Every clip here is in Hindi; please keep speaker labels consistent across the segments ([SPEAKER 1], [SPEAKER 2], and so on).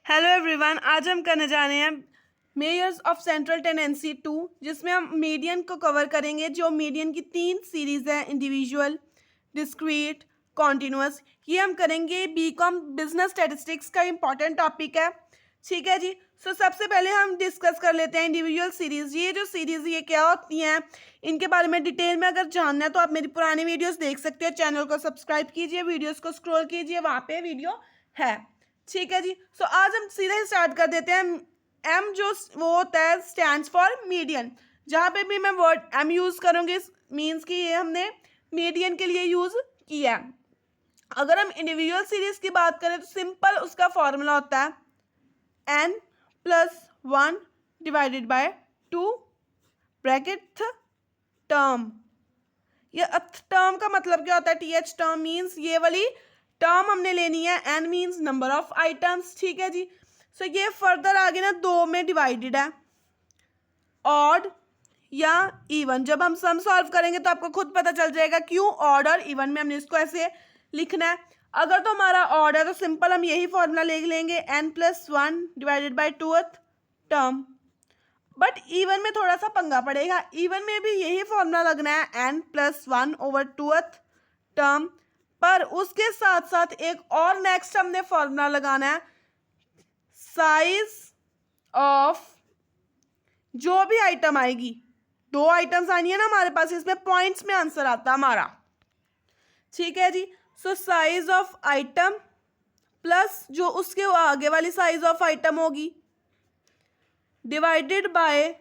[SPEAKER 1] हेलो एवरीवन, आज हम करने जा रहे हैं मेयर्स ऑफ सेंट्रल टेंडेंसी 2, जिसमें हम मीडियन को कवर करेंगे। जो मीडियन की 3 सीरीज है, इंडिविजुअल, डिस्क्रीट, कॉन्टिन्यूअस। ये हम करेंगे। बीकॉम बिजनेस स्टैटिस्टिक्स का इंपॉर्टेंट टॉपिक है। ठीक है जी। सबसे पहले हम डिस्कस कर लेते हैं इंडिविजुअल सीरीज। ये जो सीरीज ये क्या होती हैं, इनके बारे में डिटेल में अगर जानना है तो आप मेरी पुरानी वीडियोस देख सकते हो। चैनल को सब्सक्राइब कीजिए, वीडियोस को स्क्रॉल कीजिए, वहाँ पे वीडियो है। ठीक है जी। आज हम सीधे स्टार्ट कर देते हैं। एम जो वो होता है स्टैंड्स फॉर मीडियन। जहाँ पे भी मैं वर्ड एम यूज़ करूँगी मीन्स कि ये हमने मीडियन के लिए यूज़ किया है। अगर हम इंडिविजुअल सीरीज की बात करें तो सिंपल उसका फॉर्मूला होता है n+1 divided by 2 bracket term. ये टर्म का मतलब क्या होता है? टीएच टर्म मीन्स ये वाली टर्म हमने लेनी है। N means number of items. ठीक है जी। ये फर्दर आगे ना 2 में डिवाइडेड है, ऑड या इवन। जब हम सम सॉल्व करेंगे तो आपको खुद पता चल जाएगा क्यों ऑड और इवन में हमने इसको ऐसे लिखना है। अगर तो हमारा ऑड है तो सिंपल हम यही फॉर्मूला ले लेंगे, n+1 divided by 2th term. But even में थोड़ा सा पंगा पड़ेगा। इवन में भी यही फॉर्मूला लगना है, n+1 ओवर 2th टर्म, पर उसके साथ साथ एक और नेक्स्ट हमने फॉर्मूला लगाना है, साइज ऑफ जो भी आइटम आएगी। 2 आइटम्स आनी है ना हमारे पास, इसमें पॉइंट्स में आंसर आता है हमारा। ठीक है जी। साइज ऑफ आइटम प्लस जो उसके आगे वाली साइज ऑफ आइटम होगी डिवाइडेड बाय,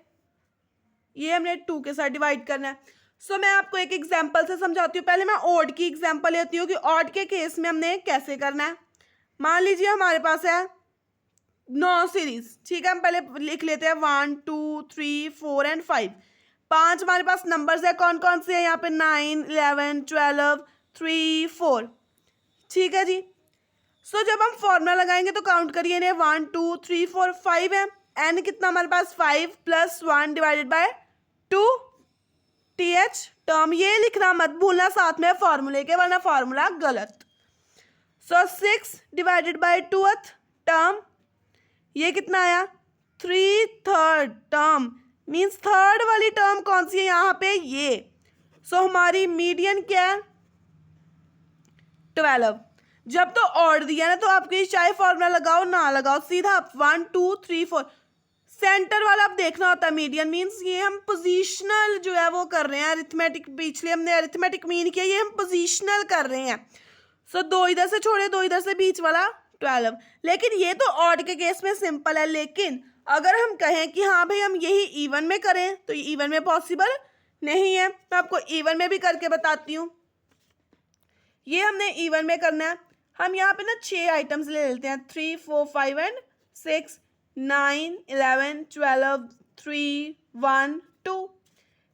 [SPEAKER 1] ये हमने 2 के साथ डिवाइड करना है। मैं आपको एक एग्जांपल से समझाती हूँ। पहले मैं ऑड की एग्जांपल लेती हूँ कि ऑड के केस में हमने कैसे करना है। मान लीजिए हमारे पास है 9 सीरीज। ठीक है, हम पहले लिख लेते हैं 1 2 3 4 एंड 5। 5 हमारे पास नंबर्स है। कौन कौन से हैं यहाँ पे? 9 11 12 3 4। ठीक है जी। जब हम फॉर्मूला लगाएंगे तो काउंट करिए इन्हें, 1 2 3 4 5 है। एन कितना हमारे पास? 5+1 डिवाइडेड बाय 2 टीएच टर्म। ये लिखना मत भूलना साथ में फॉर्मूले के, वरना फॉर्मूला गलत। 6 डिवाइडेड बाय 2th टर्म, ये कितना आया? 3/3 टर्म मीन्स थर्ड वाली टर्म कौन सी है यहाँ पे? ये। हमारी मीडियन क्या है? 12। जब तो ऑड दिया ना तो आपको चाहे फॉर्मूला लगाओ ना लगाओ, सीधा आप 1 2 3 4 सेंटर वाला आप देखना होता है। मीडियन मीन्स ये हम पोजीशनल जो है वो कर रहे हैं। अरिथमेटिक पिछले हमने अरिथमेटिक मीन किया, ये हम पोजीशनल कर रहे हैं। 2 इधर से छोड़े, 2 इधर से, बीच वाला 12। लेकिन ये तो ऑड के केस में सिंपल है। लेकिन अगर हम कहें कि हाँ भाई हम यही इवन में करें तो ये इवन में पॉसिबल नहीं है। मैं आपको इवन में भी करके बताती हूँ। ये हमने इवन में करना है। हम यहाँ पे ना 6 आइटम्स ले लेते हैं, 3 4 5 एंड 6, 9 11 12 3 1 2।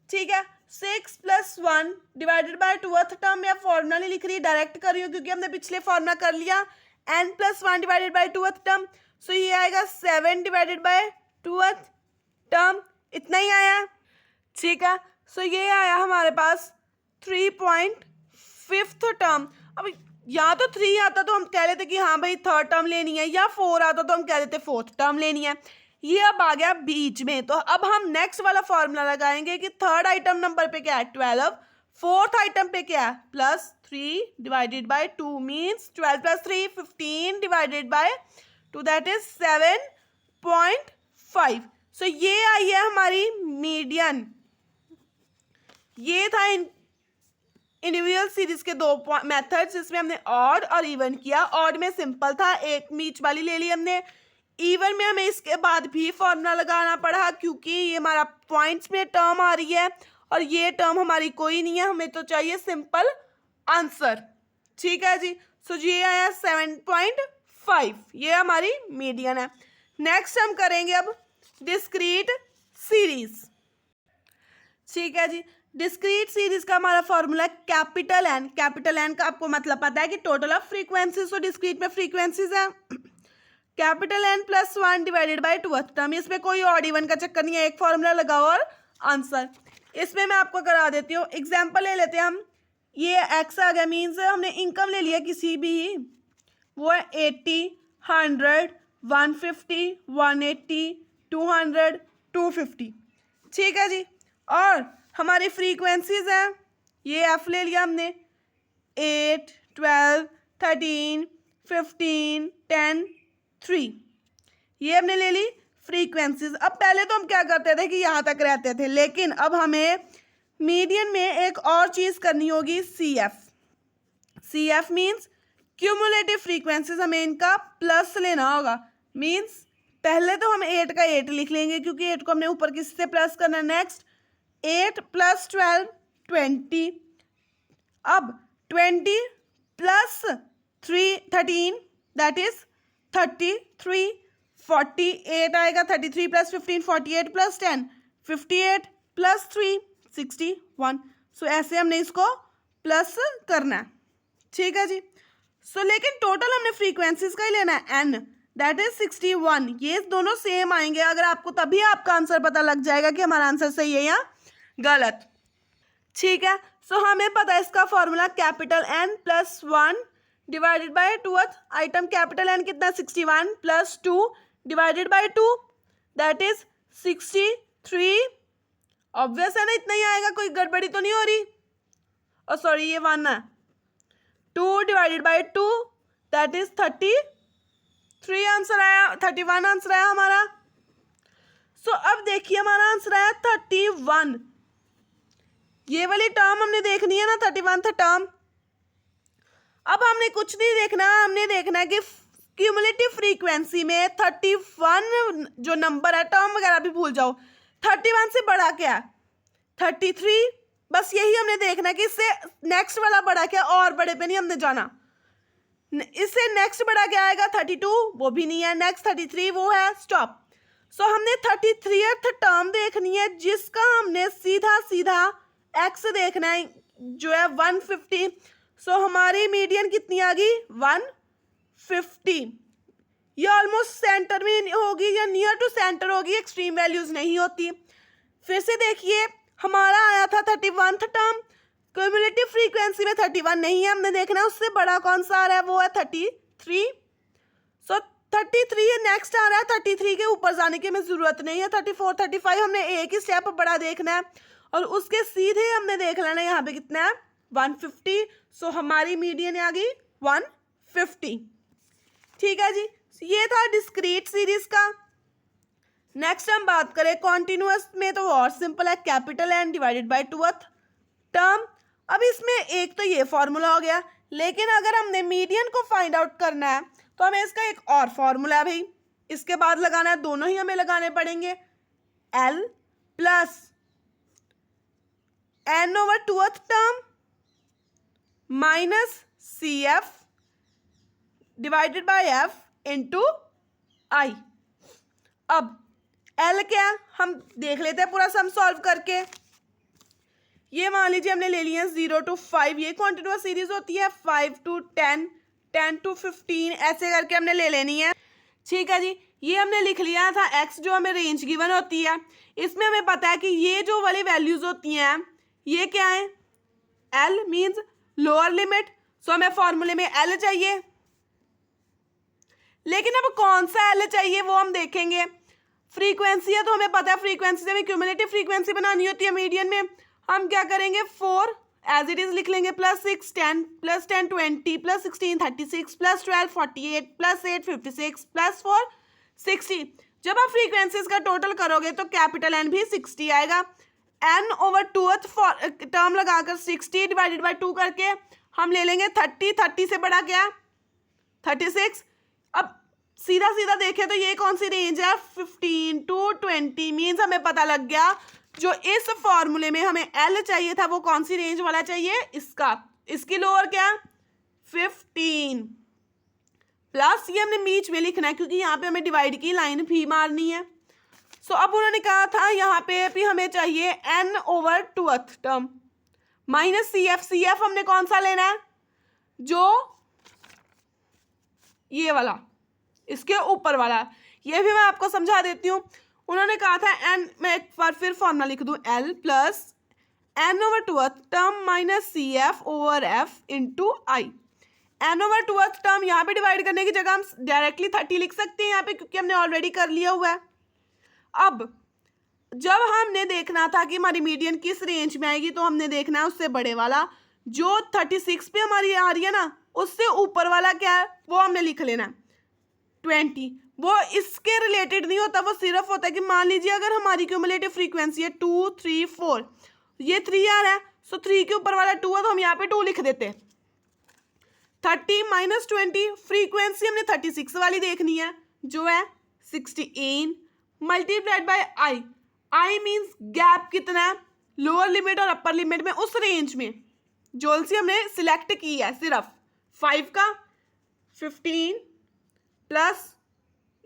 [SPEAKER 1] ठीक है। 6+1 डिवाइडेड बाय 2th टर्म में फॉर्मूला नहीं लिख रही, डायरेक्ट कर रही हूँ क्योंकि हमने पिछले फॉर्मूला कर लिया। n+1 divided by 2th term, ये आएगा 7 डिवाइडेड बाय 2th टर्म। इतना ही आया। ठीक है। ये आया हमारे पास 3.5th टर्म। अब या तो 3 आता तो हम कह लेते कि हाँ भाई 3rd टर्म लेनी है, या 4 आता तो हम कह देते 4th टर्म लेनी है। ये अब आ गया बीच में। तो अब हम नेक्स्ट वाला फॉर्मूला लगाएंगे कि 3rd आइटम नंबर पे क्या है? 12। 4th आइटम पे क्या है? +3 divided by 2 means 12 + 3 15 divided by 2 that is 7.5। ये आई है हमारी मीडियन। ये था इंडिविजुअल सीरीज के 2 मेथड्स जिसमें हमने ऑड और इवन किया। ऑड में सिंपल था, एक बीच वाली ले ली हमने। इवन में हमें इसके बाद भी फॉर्मूला लगाना पड़ा क्योंकि ये हमारा पॉइंट्स में टर्म आ रही है और ये टर्म हमारी कोई नहीं है, हमें तो चाहिए सिंपल आंसर। ठीक है जी। ये आया 7.5। ये हमारी मीडियन है। नेक्स्ट हम करेंगे अब डिस्क्रीट सीरीज। ठीक है जी। डिस्क्रीट सीरीज का हमारा formula capital N. Capital N का आपको मतलब पता है कि टोटल ऑफ फ्रीक्वेंसीज। तो डिस्क्रीट में फ्रीक्वेंसीज है capital n+1 divided by 2th term. इसमें कोई ऑड इवन का चक्कर नहीं है, एक फॉर्मूला लगाओ और आंसर। इसमें मैं आपको करा देती हूँ। एग्जाम्पल ले लेते हैं हम। ये x आ गया मीन्स हमने इनकम ले लिया किसी भी, वो है 80 100 150, 180, 200, 250। ठीक है जी। और हमारी फ्रीक्वेंसीज हैं, ये एफ ले लिया हमने, 8, 12, 13, 15, 10, 3, ये हमने ले ली फ्रीक्वेंसीज। अब पहले तो हम क्या करते थे कि यहाँ तक रहते थे, लेकिन अब हमें मीडियन में एक और चीज़ करनी होगी, C F. C F means cumulative frequencies, हमें इनका प्लस लेना होगा। मीन्स पहले तो हम 8 का 8 लिख लेंगे, क्योंकि 8 को हमने ऊपर किससे प्लस करना है, नेक्स्ट 8 + 12, 20। अब 20 + 13 दैट इज 33, 48 आएगा, 33 + 15, 48 + 10, 58 + 3, 61। सो ऐसे हमने इसको प्लस करना है। ठीक है जी। सो लेकिन टोटल हमने फ्रीक्वेंसीज का ही लेना है, एन दैट इज 61। ये दोनों सेम आएंगे, अगर आपको तभी आपका आंसर पता लग जाएगा कि हमारा आंसर सही है या गलत। ठीक है। सो हमें पता है इसका formula, capital N + 1 divided by 2th item, capital N कितना, 61 + 2 divided by 2 that is 63। Obvious है ना, इतना ही आएगा, कोई गड़बड़ी तो नहीं हो रही। और सॉरी ये 1 है, 2 divided by 2 that is 33 answer आया, 31 आंसर आया हमारा। सो अब देखिए हमारा आंसर आया 31। ये वाली टर्म हमने देखनी है ना, 31th टर्म। अब हमने कुछ नहीं देखना, हमने देखना है कि क्यूमुलेटिव फ्रीक्वेंसी में 31 जो नंबर है, टर्म वगैरह भी भूल जाओ, 31 से बड़ा क्या है, 33। बस यही हमने देखना है कि इससे नेक्स्ट वाला बड़ा क्या, और बड़े पे नहीं हमने जाना। इससे नेक्स्ट बड़ा क्या आएगा, 32, वो भी नहीं है, नेक्स्ट 33 वो है, स्टॉप। सो हमने 33th टर्म देखनी है, जिसका हमने सीधा सीधा एक्स देखना है, जो है 150। सो हमारी मीडियन कितनी आ गई, 150। ये ऑलमोस्ट सेंटर में होगी या नियर टू सेंटर होगी, एक्सट्रीम वैल्यूज नहीं होती। फिर से देखिए, हमारा आया था 31th टर्म, क्यूमुलेटिव फ्रीक्वेंसी में 31 नहीं है, हमने देखना है उससे बड़ा कौन सा आ रहा है, वो है 33। सो 33 नेक्स्ट आ रहा है, 33 के ऊपर जाने की हमें ज़रूरत नहीं है, 34, 35 हमने एक ही स्टेप बड़ा देखना है, और उसके सीधे हमने देख लेना है यहाँ पे कितना है, 150। सो हमारी मीडियन आ गई 150। ठीक है जी। ये था डिस्क्रीट सीरीज का। नेक्स्ट हम बात करें कॉन्टिन्यूअस में, तो और सिंपल है, capital N divided by 2th term. अब इसमें एक तो ये फॉर्मूला हो गया, लेकिन अगर हमने मीडियन को फाइंड आउट करना है तो हमें इसका एक और फॉर्मूला है भाई, इसके बाद लगाना है, दोनों ही हमें लगाने पड़ेंगे, L + n/2th term minus CF divided by F into I। अब L क्या, हम देख लेते हैं पूरा सम सॉल्व करके। ये मान लीजिए हमने ले लिया 0 to 5, ये कॉन्टिन्यूअस सीरीज होती है, 5 to 10, 10 to 15, ऐसे करके हमने ले लेनी है। ठीक है जी। ये हमने लिख लिया था x, जो हमें रेंज गिवन होती है। इसमें हमें पता है कि ये जो वाली वैल्यूज होती हैं, ये क्या है, L मीन्स लोअर लिमिट। सो हमें फॉर्मूले में L चाहिए, लेकिन अब कौन सा L चाहिए वो हम देखेंगे। फ्रीक्वेंसी है तो हमें पता है फ्रीक्वेंसी से हमें क्यूमुलेटिव फ्रीक्वेंसी बनानी होती है मीडियन में। हम क्या करेंगे, 4 एज इट इज लिख लेंगे, +6 10, +10 20, +16 36, +12 48, +8 56, +4 60। जब आप फ्रीक्वेंसीज का टोटल करोगे तो कैपिटल N भी 60 आएगा। n/2th टर्म लगाकर 60 डिवाइडेड बाय 2 करके हम ले लेंगे 30। 30 से बड़ा क्या, 36। अब सीधा सीधा देखें तो ये कौन सी रेंज है, 15 to 20। मीन्स हमें पता लग गया जो इस फॉर्मूले में हमें L चाहिए था वो कौन सी रेंज वाला चाहिए, इसका। इसकी लोअर क्या, 15 प्लस ये हमने बीच में लिखना है, क्योंकि यहाँ पे हमें डिवाइड की लाइन भी मारनी है। सो अब उन्होंने कहा था यहाँ पे भी हमें चाहिए n/2th term minus CF। CF हमने कौन सा लेना है, जो ये वाला, इसके ऊपर वाला। ये भी मैं आपको समझा देती हूँ। उन्होंने कहा था n, मैं एक बार फिर फॉर्मूला लिख दूँ, L + n/2th term minus CF/F into I। n/2th term यहाँ पे डिवाइड करने की जगह हम डायरेक्टली 30 लिख सकते हैं यहाँ पे, क्योंकि हमने ऑलरेडी कर लिया हुआ है। अब जब हमने देखना था कि हमारी मीडियन किस रेंज में आएगी, तो हमने देखना है उससे बड़े वाला जो 36 पे हमारी आ रही है ना, उससे ऊपर वाला क्या है वो हमने लिख लेना है 20। वो इसके रिलेटेड नहीं होता, वो सिर्फ होता है कि मान लीजिए अगर हमारी क्यूमुलेटिव फ्रीक्वेंसी है 2 3 4, ये 3 आ रहा है, सो 3 के ऊपर वाला 2 है तो हम यहाँ पे 2 लिख देते हैं। 30 - 20, फ्रीक्वेंसी हमने 36 वाली देखनी है जो है 16 multiplied by I. I means gap कितना है लोअर लिमिट और अपर लिमिट में, उस रेंज में जो सी हमने सिलेक्ट की है सिर्फ 5 का 15 प्लस,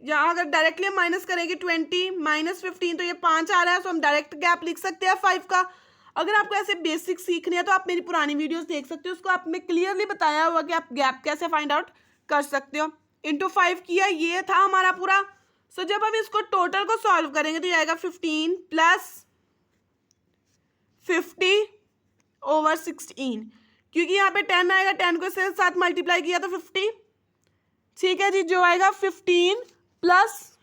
[SPEAKER 1] यहाँ अगर डायरेक्टली हम माइनस करेंगे 20 - 15 तो ये 5 आ रहा है, तो हम डायरेक्ट गैप लिख सकते हैं 5 का। अगर आपको ऐसे बेसिक सीखने हैं तो आप मेरी पुरानी वीडियोस देख सकते हो, उसको आप में क्लियरली बताया हुआ कि आप गैप कैसे फाइंड आउट कर सकते हो। इंटू 5 किया, ये था हमारा पूरा। सो जब हम इसको टोटल को सॉल्व करेंगे तो ये आएगा 15 प्लस 50/16, क्योंकि यहाँ पे 10 आएगा, 10 को इसके साथ मल्टीप्लाई किया तो 50। ठीक है जी, जो आएगा 15 प्लस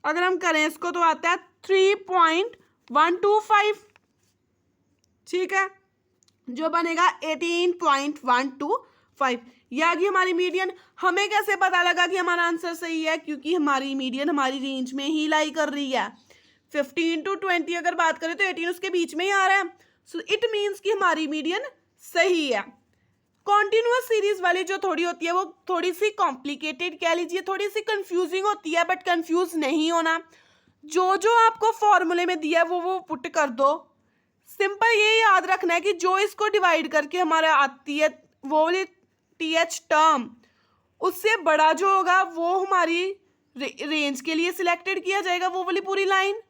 [SPEAKER 1] अगर हम करें इसको तो आता है 3.125। ठीक है, जो बनेगा 18.125। ये आ गई हमारी मीडियन। हमें कैसे पता लगा कि हमारा आंसर सही है, क्योंकि हमारी मीडियन हमारी रेंज में ही लाई कर रही है। 15 to 20 अगर बात करें तो 18 उसके बीच में ही आ रहा है, सो इट मीन्स कि हमारी मीडियन सही है। कॉन्टिन्यूअस सीरीज वाली जो थोड़ी होती है वो थोड़ी सी कॉम्प्लिकेटेड कह लीजिए, थोड़ी सी कंफ्यूजिंग होती है, बट कंफ्यूज नहीं होना। जो जो आपको फॉर्मूले में दिया है वो पुट कर दो। सिंपल ये याद रखना है कि जो इसको डिवाइड करके हमारा आती है वो वाली TH टर्म, उससे बड़ा जो होगा वो हमारी रेंज के लिए सिलेक्टेड किया जाएगा, वो वाली पूरी लाइन।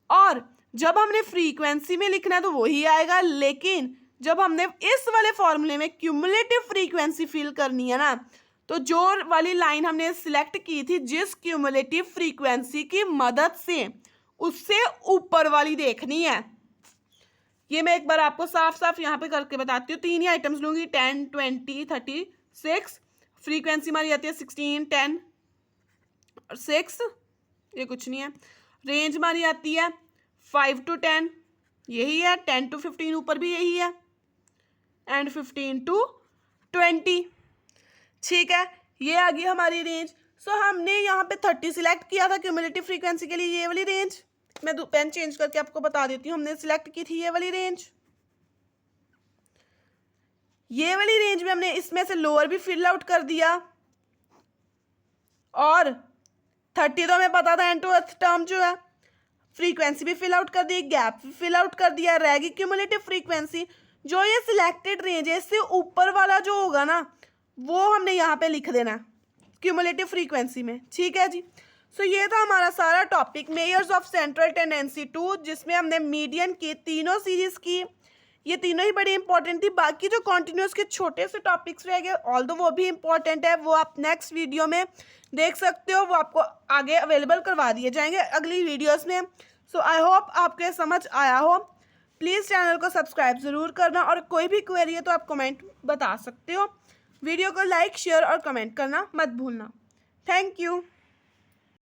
[SPEAKER 1] और जब हमने फ्रीक्वेंसी में लिखना है तो वही आएगा, लेकिन जब हमने इस वाले फॉर्मूले में क्यूमुलेटिव फ्रीक्वेंसी फिल करनी है ना, तो जो वाली लाइन हमने सिलेक्ट की थी जिस क्यूमुलेटिव फ्रीक्वेंसी की मदद से, उससे ऊपर वाली देखनी है। ये मैं एक बार आपको साफ साफ यहाँ पे करके बताती हूँ। 3 ही आइटम्स लूँगी, 10 20 36। फ्रीक्वेंसी हमारी आती है 16 10 और 6, ये कुछ नहीं है। रेंज हमारी आती है 5 to 10, यही है। 10 to 15 ऊपर भी यही है, एंड 15 to 20। ठीक है, ये आ गई हमारी रेंज। सो हमने यहाँ पे 30 सिलेक्ट किया था क्यूमुलेटिव फ्रीक्वेंसी के लिए, ये वाली रेंज। मैं पेन चेंज करके आपको बता देती हूँ, हमने सिलेक्ट की थी ये वाली रेंज। ये वाली रेंज में हमने इसमें से लोअर भी फिल आउट कर दिया, और 30 तो हमें पता था n/2th टर्म जो है, फ्रीक्वेंसी भी फिल आउट कर दी, गैप भी फिल आउट कर दिया, रहेगी क्यूमुलेटिव फ्रीक्वेंसी। जो ये सिलेक्टेड रेंज है इससे ऊपर वाला जो होगा ना वो हमने यहाँ पे लिख देना क्यूमुलेटिव फ्रीक्वेंसी में। ठीक है जी, सो ये था हमारा सारा topic measures of central tendency 2, जिसमें हमने मीडियन की तीनों सीरीज की। ये तीनों ही बड़ी इंपॉर्टेंट थी। बाकी जो कॉन्टिन्यूस के छोटे से टॉपिक्स रह गए, ऑल्दो वो भी इंपॉर्टेंट है, वो आप नेक्स्ट वीडियो में देख सकते हो, वो आपको आगे अवेलेबल करवा दिए जाएंगे अगली वीडियोस में। सो आई होप आपके समझ आया हो। प्लीज़ चैनल को सब्सक्राइब ज़रूर करना, और कोई भी क्वेरी है तो आप कमेंट बता सकते हो। वीडियो को लाइक शेयर और कमेंट करना मत भूलना। Thank you.